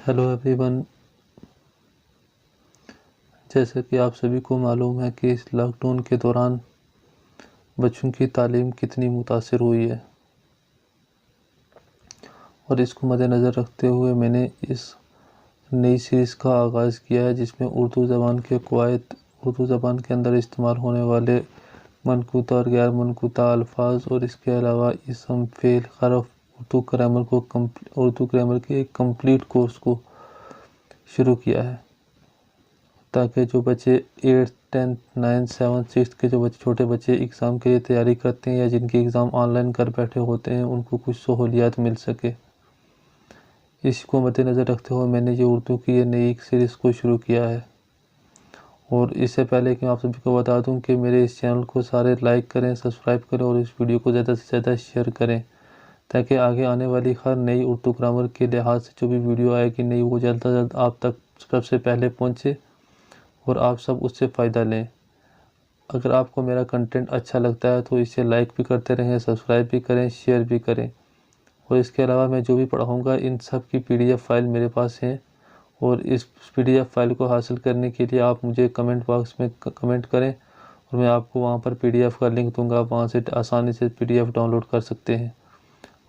Hello every one, جیسا کہ آپ سبھی کو معلوم ہے کہ اس لاک ڈاؤن کے دوران بچوں کی تعلیم کتنی متاثر ہوئی ہے، اور اس کو مد نظر رکھتے ہوئے میں نے اس نئی سیریز کا آغاز کیا ہے جس میں اردو زبان کے قواعد، اردو زبان کے اندر استعمال ہونے والے منقوطہ اور غیر منقوطہ الفاظ، اور اس کے علاوہ اسم، فعل، حرف، اردو گرامر کے ایک کمپلیٹ کورس کو شروع کیا ہے، تاکہ جو بچے 8th 10th 9th 7th 6th کے جو چھوٹے بچے اگزام کے لیے تیاری کرتے ہیں یا جن کے اگزام آن لائن کر بیٹھے ہوتے ہیں ان کو کچھ سہولیات مل سکے۔ اس کو مد نظر رکھتے ہوئے میں نے یہ اردو کی یہ نئی سیریز کو شروع کیا ہے، اور اس سے پہلے کہ میں آپ سبھی کو بتا دوں کہ میرے اس چینل کو سارے لائک کریں، سبسکرائب کریں اور اس ویڈیو کو زیادہ سے زیادہ شیئر کریں، تاکہ آگے آنے والی ہر نئی اردو گرامر کے لحاظ سے جو بھی ویڈیو آئے گی نئی، وہ جلد از جلد آپ تک سب سے پہلے پہنچے اور آپ سب اس سے فائدہ لیں۔ اگر آپ کو میرا کنٹینٹ اچھا لگتا ہے تو اسے لائک بھی کرتے رہیں، سبسکرائب بھی کریں، شیئر بھی کریں، اور اس کے علاوہ میں جو بھی پڑھاؤں گا ان سب کی PDF فائل میرے پاس ہیں، اور اس PDF فائل کو حاصل کرنے کے لیے آپ مجھے کمنٹ باکس میں کمنٹ کریں اور میں آپ کو وہاں پر PDF کا لنک دوں گا، آپ وہاں سے آسانی سے PDF ڈاؤن لوڈ کر سکتے ہیں،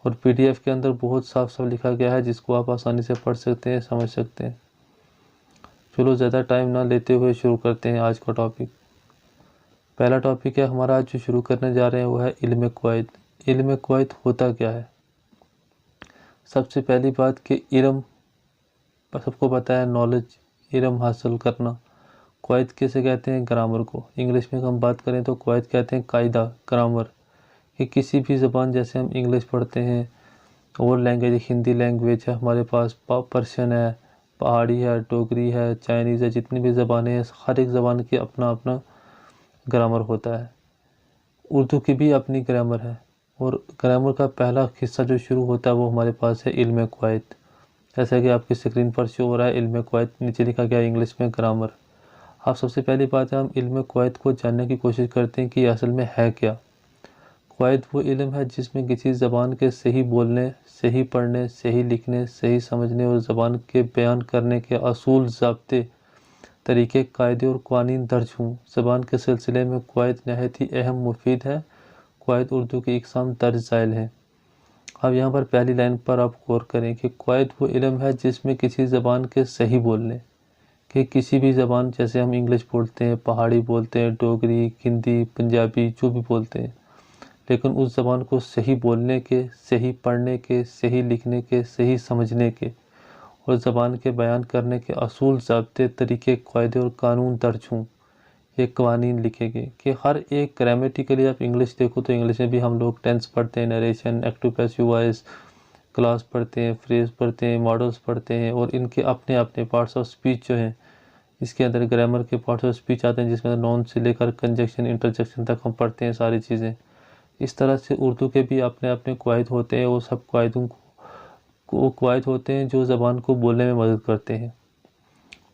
اور PDF کے اندر بہت صاف صاف لکھا گیا ہے جس کو آپ آسانی سے پڑھ سکتے ہیں، سمجھ سکتے ہیں۔ چلو زیادہ ٹائم نہ لیتے ہوئے شروع کرتے ہیں آج کا ٹاپک۔ پہلا ٹاپک ہے ہمارا آج جو شروع کرنے جا رہے ہیں وہ ہے علم قواعد۔ علم قواعد ہوتا کیا ہے؟ سب سے پہلی بات کہ علم سب کو پتہ ہے، نالج، علم حاصل کرنا۔ قواعد کیسے کہتے ہیں؟ گرامر کو۔ انگلش میں ہم بات کریں تو قواعد کہتے ہیں قاعدہ، گرامر، کہ کسی بھی زبان، جیسے ہم انگلش پڑھتے ہیں اور لینگویج، ہندی لینگویج ہے ہمارے پاس، پرشین ہے، پہاڑی ہے، ڈوگری ہے، چائنیز ہے، جتنی بھی زبانیں ہیں ہر ایک زبان کی اپنا اپنا گرامر ہوتا ہے۔ اردو کی بھی اپنی گرامر ہے، اور گرامر کا پہلا حصہ جو شروع ہوتا ہے وہ ہمارے پاس ہے علم قواعد، جیسا کہ آپ کی اسکرین پر شو ہو رہا ہے علم قواعد، نیچے لکھا گیا انگلش میں گرامر۔ آپ سب سے پہلی بات ہے ہم علم قواعد کو جاننے کی کوشش کرتے ہیں کہ یہ اصل میں ہے کیا۔ قواعد وہ علم ہے جس میں کسی زبان کے صحیح بولنے، صحیح پڑھنے، صحیح لکھنے، صحیح سمجھنے اور زبان کے بیان کرنے کے اصول، ضابطے، طریقے، قاعدے اور قوانین درج ہوں۔ زبان کے سلسلے میں قواعد نہایت ہی اہم، مفید ہے۔ قواعد اردو کی اقسام درج ذیل ہیں۔ اب یہاں پر پہلی لائن پر آپ غور کریں کہ قواعد وہ علم ہے جس میں کسی زبان کے صحیح بولنے، کہ کسی بھی زبان، جیسے ہم انگلش بولتے ہیں، پہاڑی بولتے ہیں، ڈوگری، ہندی، پنجابی، جو بھی بولتے ہیں، لیکن اس زبان کو صحیح بولنے کے، صحیح پڑھنے کے، صحیح لکھنے کے، صحیح سمجھنے کے اور زبان کے بیان کرنے کے اصول، ضابطے، طریقے، قاعدے اور قانون درج ہوں۔ یہ قوانین لکھے گئے کہ ہر ایک گرامیٹیکلی، آپ انگلش دیکھو تو انگلش میں بھی ہم لوگ ٹینس پڑھتے ہیں، narration, active passive voice, class پڑھتے ہیں، فریز پڑھتے ہیں، ماڈلز پڑھتے ہیں، اور ان کے اپنے اپنے پارٹس آف سپیچ جو ہیں، اس کے اندر گرامر کے پارٹس آف سپیچ آتے ہیں جس میں نون سے لے کر کنجکشن، انٹرجیکشن تک ہم پڑھتے ہیں ساری چیزیں۔ اس طرح سے اردو کے بھی اپنے اپنے قواعد ہوتے ہیں، وہ سب قواعد ہوتے ہیں جو زبان کو بولنے میں مدد کرتے ہیں۔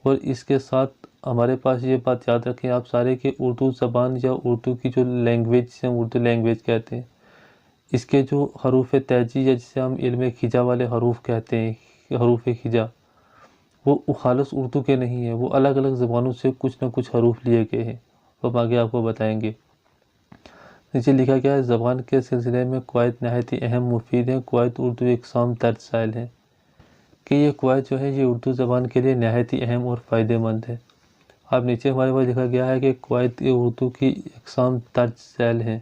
اور اس کے ساتھ ہمارے پاس یہ بات یاد رکھیں آپ سارے کہ اردو زبان یا اردو کی جو لینگویج، جسے ہم اردو لینگویج کہتے ہیں، اس کے جو حروف تہجی یا جسے ہم علم ہجا والے حروف کہتے ہیں، حروف ہجا، وہ خالص اردو کے نہیں ہیں، وہ الگ الگ زبانوں سے کچھ نہ کچھ حروف لیے گئے ہیں، وہ آگے آپ کو بتائیں گے۔ نیچے لکھا گیا ہے زبان کے سلسلے میں قواعد نہایت ہی اہم، مفید ہیں۔ قواعد اردو اقسام درج ذیل ہیں، کہ یہ قواعد جو ہے یہ اردو زبان کے لیے نہایت ہی اہم اور فائدہ مند ہے۔ اب نیچے ہمارے پاس لکھا گیا ہے کہ قواعد اردو کی اقسام درج ذیل ہیں۔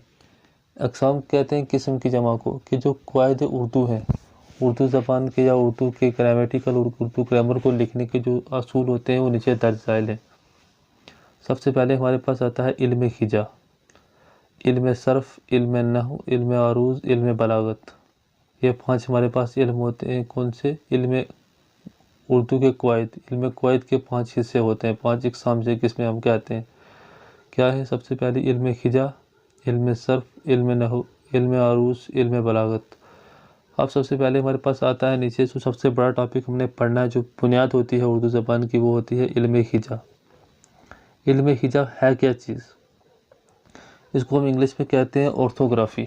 اقسام کہتے ہیں قسم کی جمع کو، کہ جو قواعد اردو ہیں، اردو زبان کے یا اردو کے گرامیٹیکل اور اردو گرامر کو لکھنے کے جو اصول ہوتے ہیں وہ نیچے درج ذیل ہیں۔ سب سے پہلے ہمارے پاس آتا ہے علم ہجا، علم صرف، علم نحو، علم عروض، علم بلاغت۔ یہ 5 ہمارے پاس علم ہوتے ہیں۔ کون سے؟ علم اردو کے قواعد، علم قواعد کے 5 حصے ہوتے ہیں، 5 اقسام سے جس میں ہم کہتے ہیں کیا ہے؟ سب سے پہلے علم ہجا، علم صرف، علم نحو، علم عروض، علم بلاغت۔ اب سب سے پہلے ہمارے پاس آتا ہے نیچے جو سب سے بڑا ٹاپک ہم نے پڑھنا ہے، جو بنیاد ہوتی ہے اردو زبان کی، وہ ہوتی ہے علم ہجا۔ علم ہجا ہے کیا چیز؟ اس کو ہم انگلش میں کہتے ہیں آرتھوگرافی۔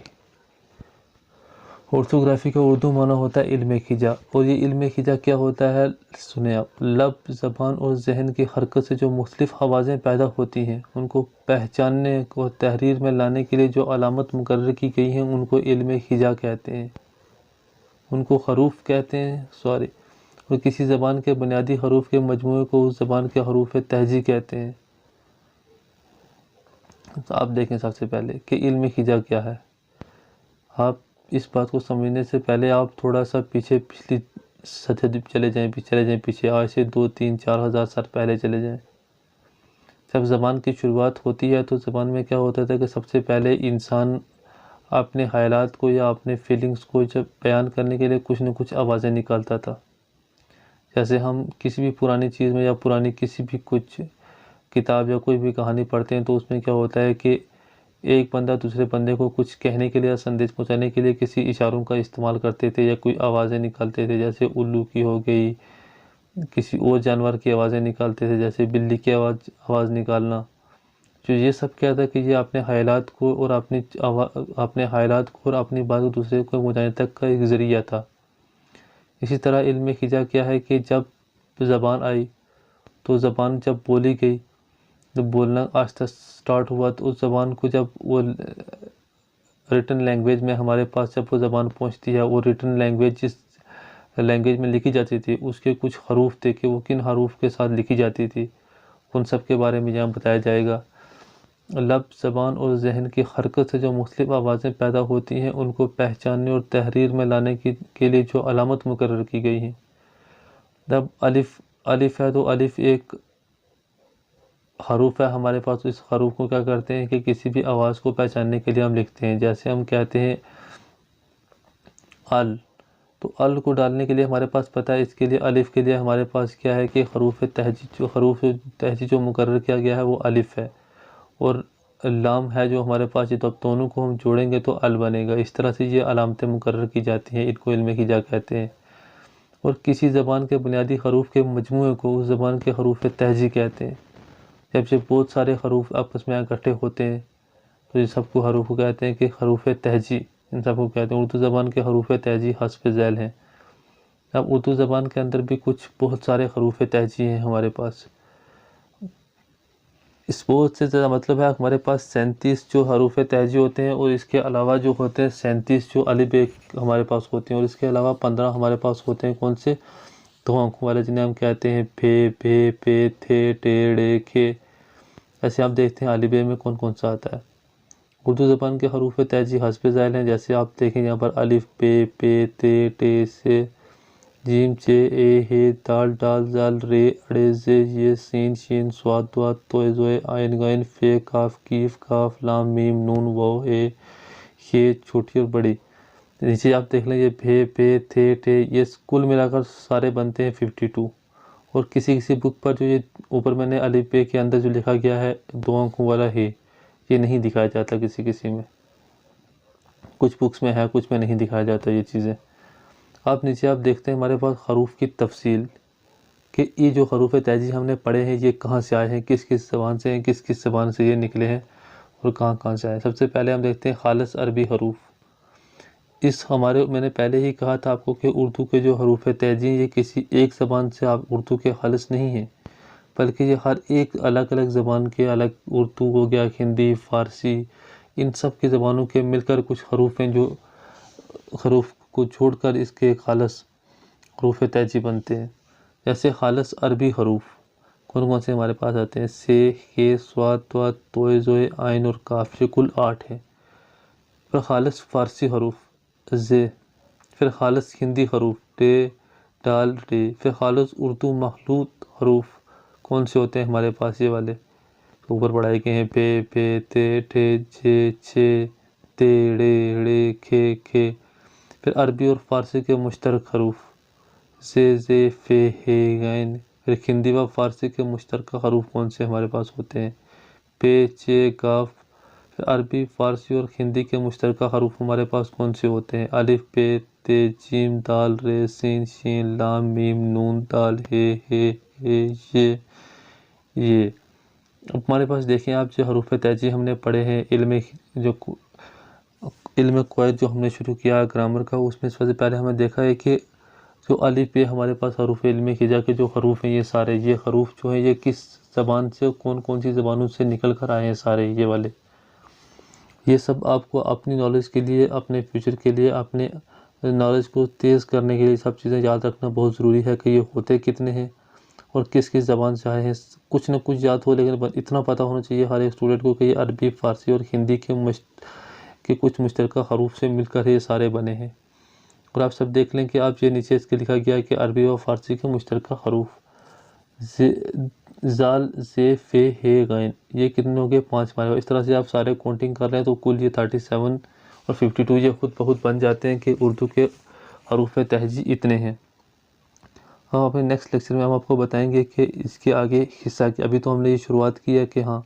اورتھوگرافی کا اردو معنی ہوتا ہے علم خجا، اور یہ علم خجا کیا ہوتا ہے؟ سنیں آپ، لب، زبان اور ذہن کی حرکت سے جو مختلف آوازیں پیدا ہوتی ہیں ان کو پہچاننے اور تحریر میں لانے کے لیے جو علامت مقرر کی گئی ہیں ان کو علم خجا کہتے ہیں، ان کو حروف کہتے ہیں، اور کسی زبان کے بنیادی حروف کے مجموعے کو اس زبان کے حروف تہجی کہتے ہیں۔ تو آپ دیکھیں سب سے پہلے کہ علم خجا کیا ہے۔ آپ اس بات کو سمجھنے سے پہلے آپ تھوڑا سا پچھلی سطح چلے جائیں پیچھے، آج سے 2، 3، 4 ہزار سال پہلے چلے جائیں۔ جب زبان کی شروعات ہوتی ہے تو زبان میں کیا ہوتا تھا کہ سب سے پہلے انسان اپنے خیالات کو یا اپنے فیلنگز کو جب بیان کرنے کے لیے کچھ نہ کچھ آوازیں نکالتا تھا۔ جیسے ہم کسی بھی پرانی چیز میں یا پرانی کسی بھی کچھ کتاب یا کوئی بھی کہانی پڑھتے ہیں تو اس میں کیا ہوتا ہے کہ ایک بندہ دوسرے بندے کو کچھ کہنے کے لیے یا سندیش پہنچانے کے لیے کسی اشاروں کا استعمال کرتے تھے یا کوئی آوازیں نکالتے تھے، جیسے الو کی ہو گئی، کسی اور جانور کی آوازیں نکالتے تھے جیسے بلی کی آواز نکالنا۔ جو یہ سب کیا تھا کہ یہ اپنے خیالات کو اور اپنی بات کو دوسرے کو پہنچانے تک کا ایک ذریعہ تھا۔ اسی طرح علم خجا کیا ہے کہ جب زبان آئی تو زبان جب بولی گئی، جب بولنا آہستہ سٹارٹ ہوا تو اس زبان کو جب وہ ریٹن لینگویج میں ہمارے پاس جب وہ زبان پہنچتی ہے، اور ریٹن لینگویج جس لینگویج میں لکھی جاتی تھی اس کے کچھ حروف تھے کہ وہ کن حروف کے ساتھ لکھی جاتی تھی، ان سب کے بارے میں یہاں بتایا جائے گا۔ لب، زبان اور ذہن کی حرکت سے جو مختلف آوازیں پیدا ہوتی ہیں ان کو پہچاننے اور تحریر میں لانے کے لیے جو علامت مقرر کی گئی ہیں۔ جب الف ہے تو الف ایک حروف ہے ہمارے پاس، اس حروف کو کیا کرتے ہیں کہ کسی بھی آواز کو پہچاننے کے لیے ہم لکھتے ہیں۔ جیسے ہم کہتے ہیں ال، تو ال کو ڈالنے کے لیے ہمارے پاس پتہ ہے، اس کے لیے الف کے لیے ہمارے پاس کیا ہے کہ حروف تہجی جو مقرر کیا گیا ہے وہ الف ہے، اور لام ہے جو ہمارے پاس، یہ دونوں کو ہم جوڑیں گے تو ال بنے گا۔ اس طرح سے یہ علامتیں مقرر کی جاتی ہیں، ان کو علم خجا کہتے ہیں۔ اور کسی زبان کے بنیادی حروف کے مجموعے کو اس زبان کے حروف تہجی کہتے ہیں۔ جب بہت سارے حروف آپس میں اکٹھے ہوتے ہیں تو یہ سب کو حروف کہتے ہیں کہ حروف تہجی، ان سب کو کہتے ہیں۔ اردو زبان کے حروف تہجی حسب ذیل ہیں۔ اب اردو زبان کے اندر بھی کچھ بہت سارے حروف تہجی ہیں ہمارے پاس۔ اس بہت سے زیادہ مطلب ہے ہمارے پاس 37 جو حروف تہجی ہوتے ہیں، اور اس کے علاوہ جو ہوتے ہیں 37 جو الف ب ہمارے پاس ہوتے ہیں، اور اس کے علاوہ 15 ہمارے پاس ہوتے ہیں کون سے؟ 2 آنکھوں والے، جنہیں ہم کہتے ہیں پھے، بھے، پے، تھے، ٹے، ڑے، کھے۔ ایسے آپ دیکھتے ہیں الف ب میں کون کون سا آتا ہے۔ اردو زبان کے حروف تہجی حسب ذیل ہیں، جیسے آپ دیکھیں یہاں پر الف، ب، پے، تے، ٹے، سے، جیم، چے، اے، ہے، دال، ڈال، زال، رے، اڑے، زے، یہ، سین، شین، صاد، دواد، توئے، زوئے، آئن، غین، فے، کاف، کیف، کاف، لام، میم، نون، واو، اے، یہ چھوٹی اور بڑی۔ نیچے آپ دیکھ لیں یہ بھے، پے، تھے، ٹے، یہ کل ملا کر سارے بنتے ہیں 52۔ اور کسی بک پر جو یہ اوپر میں نے الف ب کے اندر جو لکھا گیا ہے 2 آنکھوں والا ہے، یہ نہیں دکھایا جاتا کسی میں، کچھ بکس میں ہے کچھ میں نہیں دکھایا جاتا یہ چیزیں۔ آپ نیچے آپ دیکھتے ہیں ہمارے پاس حروف کی تفصیل، کہ یہ جو حروف تہجی ہم نے پڑھے ہیں یہ کہاں سے آئے ہیں، کس زبان سے ہیں، کس زبان سے یہ نکلے ہیں، اور کہاں سے آئے ہیں۔ سب سے پہلے ہم دیکھتے ہیں خالص عربی حروف۔ میں نے پہلے ہی کہا تھا آپ کو کہ اردو کے جو حروف تہجی ہیں یہ کسی ایک زبان سے آپ اردو کے خالص نہیں ہیں، بلکہ یہ ہر ایک الگ زبان کے الگ، اردو ہو گیا، ہندی، فارسی، ان سب کی زبانوں کے مل کر کچھ حروف ہیں جو حروف کو جوڑ کر اس کے خالص حروف تہجی بنتے ہیں۔ جیسے خالص عربی حروف کون سے ہمارے پاس آتے ہیں؟ سے، ہے، صاد، دواد، توئے، زوئے، آئن اور کاف، یہ کل 8 ہیں۔ پھر خالص فارسی حروف زے، پھر خالص ہندی حروف ٹے، ڈال، ٹے، پھر خالص اردو مخلوط حروف کون سے ہوتے ہیں ہمارے پاس؟ یہ والے اوپر پڑھائے گئے ہیں، پے، پے، تے، ٹھے، جے، چھے، تے، ڑے، ڑے، کھے، کھے۔ پھر عربی اور فارسی کے مشترک حروف زے، فے، ہے، غین۔ پھر ہندی و فارسی کے مشترکہ حروف کون سے ہمارے پاس ہوتے ہیں؟ پے، چے، کاف۔ پھر عربی، فارسی اور ہندی کے مشترکہ حروف ہمارے پاس کون سے ہوتے ہیں؟ الف، ب، تے، جیم، دال، رے، سین، شین، لام، میم، نون، دال، ہے، یہ۔ اب ہمارے پاس دیکھیں آپ جو حروف تہجی ہم نے پڑھے ہیں، جو علم قواعد جو ہم نے شروع کیا گرامر کا، اس میں سب سے پہلے ہمیں دیکھا ہے کہ جو الف پہ ہمارے پاس حروف علم کی جا کے جو حروف ہیں، یہ حروف جو ہیں یہ کس زبان سے، کون سی زبانوں سے نکل کر آئے ہیں سارے یہ والے. یہ سب آپ کو اپنی نالج کے لیے، اپنے فیوچر کے لیے، اپنے نالج کو تیز کرنے کے لیے سب چیزیں یاد رکھنا بہت ضروری ہے کہ یہ ہوتے کتنے ہیں اور کس زبان سے آئے ہیں. کچھ نہ کچھ یاد ہو، لیکن اتنا پتہ ہونا چاہیے ہر ایک اسٹوڈنٹ کو کہ یہ عربی، فارسی اور ہندی کے کچھ مشترکہ حروف سے مل کر یہ سارے بنے ہیں. اور آپ سب دیکھ لیں کہ آپ یہ نیچے اس کے لکھا گیا ہے کہ عربی اور فارسی کے مشترکہ حروف زال، ز، ف، ہ، غین، یہ کتنے ہو گئے؟ 5 ہمارے پاس. اس طرح سے آپ سارے کاؤنٹنگ کر رہے ہیں تو کل یہ 37 اور 52 یہ خود بخود بن جاتے ہیں کہ اردو کے حروف تہجی اتنے ہیں. ہم اپنے نیکسٹ لیکچر میں ہم آپ کو بتائیں گے کہ اس کے آگے حصہ کیا. ابھی تو ہم نے یہ شروعات کی ہے کہ ہاں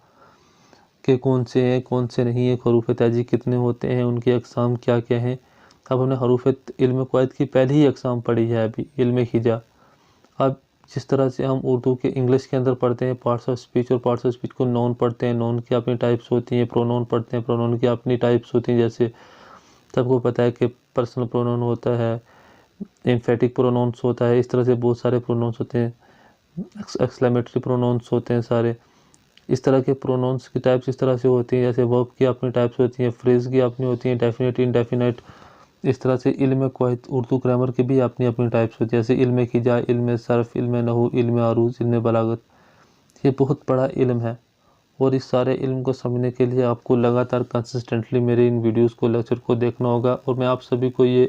کہ کون سے ہیں کون سے نہیں ہیں، حروف تہجی کتنے ہوتے ہیں، ان کی اقسام کیا کیا ہیں. اب ہم نے حروف علم قواعد کی پہلی ہی اقسام پڑھی ہے ابھی، علم ہجا. اب جس طرح سے ہم اردو کے انگلش کے اندر پڑھتے ہیں پارٹس آف اسپیچ، اور پارٹس آف اسپیچ کو نون پڑھتے ہیں، نون کی اپنی ٹائپس ہوتی ہیں، پرونون پڑھتے ہیں، پرونون کی اپنی ٹائپس ہوتی ہیں. جیسے سب کو پتہ ہے کہ پرسنل پرونون ہوتا ہے، ایمفیٹک پرونونس ہوتا ہے، اس طرح سے بہت سارے پرونونس ہوتے ہیں، ایکسکلیمیٹری پرونونس ہوتے ہیں سارے. اس طرح کے پرونونس کی ٹائپس اس طرح سے ہوتی ہیں. جیسے ورب کی اپنی ٹائپس ہوتی ہیں، فریز کی اپنی ہوتی ہیں، ڈیفینٹ، انڈیفینٹ. اس طرح سے علم قواعد اردو گرامر کی بھی اپنی ٹائپس ہوتی ہیں. جیسے علم ہجا، علم صرف، علم نحو، علم عروض، علم بلاغت. یہ بہت بڑا علم ہے، اور اس سارے علم کو سمجھنے کے لیے آپ کو لگاتار کنسسٹنٹلی میرے ان ویڈیوز کو، لیکچر کو دیکھنا ہوگا. اور میں آپ سبھی کو یہ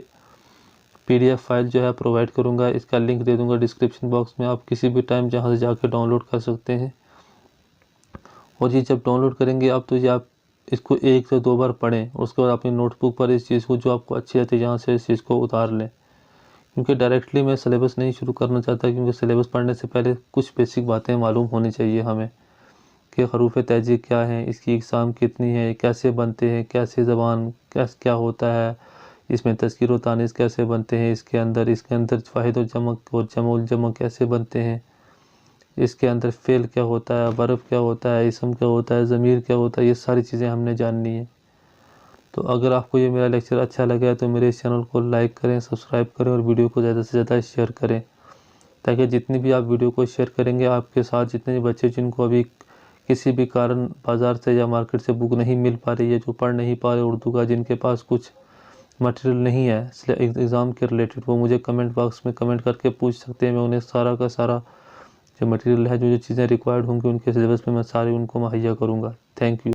PDF فائل جو ہے پرووائڈ کروں گا، اس کا لنک دے دوں گا ڈسکرپشن باکس میں. آپ کسی بھی ٹائم جہاں سے جا کے ڈاؤن لوڈ کر سکتے ہیں. اور یہ جب ڈاؤن لوڈ کریں گے آپ تو یہ آپ اس کو 1 سے 2 بار پڑھیں، اور اس کے بعد اپنی نوٹ بک پر اس چیز کو جو آپ کو اچھی آتی ہے جہاں سے اس چیز کو اتار لیں. کیونکہ ڈائریکٹلی میں سلیبس نہیں شروع کرنا چاہتا، کیونکہ سلیبس پڑھنے سے پہلے کچھ بیسک باتیں معلوم ہونی چاہیے ہمیں کہ حروف تہجی کیا ہیں، اس کی اقسام کتنی ہیں، کیسے بنتے ہیں، کیسے زبان کیا ہوتا ہے، اس میں تذکیر و تانیث کیسے بنتے ہیں، اس کے اندر واحد و جمع اور جمع الجمع کیسے بنتے ہیں، اس کے اندر فعل کیا ہوتا ہے، ورب کیا ہوتا ہے، اسم کیا ہوتا ہے، ضمیر کیا ہوتا ہے. یہ ساری چیزیں ہم نے جاننی ہیں. تو اگر آپ کو یہ میرا لیکچر اچھا لگا تو میرے اس چینل کو لائک کریں، سبسکرائب کریں، اور ویڈیو کو زیادہ سے زیادہ شیئر کریں، تاکہ جتنی بھی آپ ویڈیو کو شیئر کریں گے آپ کے ساتھ جتنے بھی بچے جن کو ابھی کسی بھی کارن بازار سے یا مارکیٹ سے بک نہیں مل پا رہی ہے، جو پڑھ نہیں پا رہے اردو کا، جن کے پاس کچھ مٹیریل نہیں ہے ایگزام کے ریلیٹڈ، وہ مجھے کمنٹ باکس میں کمنٹ کر کے پوچھ سکتے ہیں. میں انہیں سارا کا سارا جو مٹیریل ہے، جو چیزیں ریکوائرڈ ہوں گی ان کے سلیبس میں، میں سارے ان کو مہیا کروں گا. Thank you.